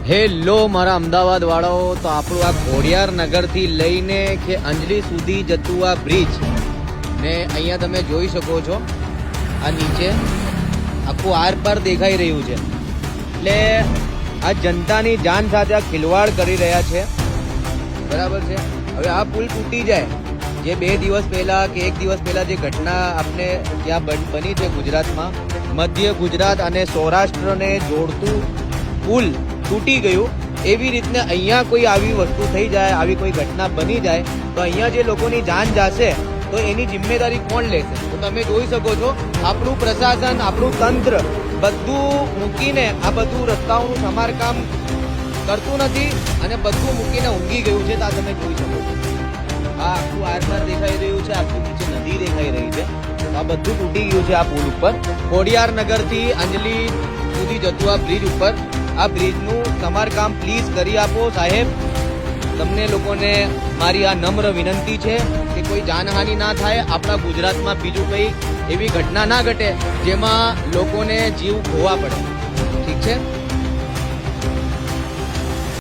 Hello મારા અમદાવાદ વાળાઓ, તો આપણું આ ખોડિયાર નગરથી લઈને કે અંજલી સુધી જતું આ બ્રિજ ને અહીંયા તમે જોઈ શકો છો, આ નીચે આખું આર પર દેખાઈ રહ્યું છે. એટલે આ જનતાની જાન સાથે આ ખિલવાડ કરી રહ્યા છે, બરાબર છે. હવે આ પુલ તૂટી જાય, જે 2 દિવસ પહેલા કે 1 દિવસ પહેલા જે ઘટના આપણે ત્યાં બની છે ગુજરાતમાં, મધ્ય ગુજરાત અને સૌરાષ્ટ્રને જોડતું પુલ તૂટી ગયું, એવી રીતને અહીંયા કોઈ આવી વસ્તુ થઈ જાય, આવી કોઈ ઘટના બની જાય તો અહીંયા જે લોકોની જાન જશે તો એની જિમ્મેદારી કોણ લેશે? તો તમે જોઈ શકો છો, આપણું પ્રશાસન, આપણું તંત્ર બધું મૂકીને આ બધું રસ્તાઓનું સમારકામ કરતું નથી અને બધું મૂકીને ઊંઘી ગયું છે. તો આ તમે જોઈ શકો છો, આ આખું આરપાર દેખાઈ રહ્યું છે, આખું નીચે નદી દેખાઈ રહી છે. તો આ બધું તૂટી ગયું છે આ પુલ ઉપર. ખોડિયાર નગરથી અંજલી સુધી જતું આ બ્રિજ ઉપર, આ બ્રિજનું સમારકામ પ્લીઝ કરી આપો સાહેબ. તમને લોકોને મારી આ નમ્ર વિનંતી છે કે કોઈ જાનહાનિ ના થાય, આપણા ગુજરાતમાં બીજું કંઈ એવી ઘટના ના ઘટે જેમાં લોકોને જીવ ખોવા પડે. ઠીક છે.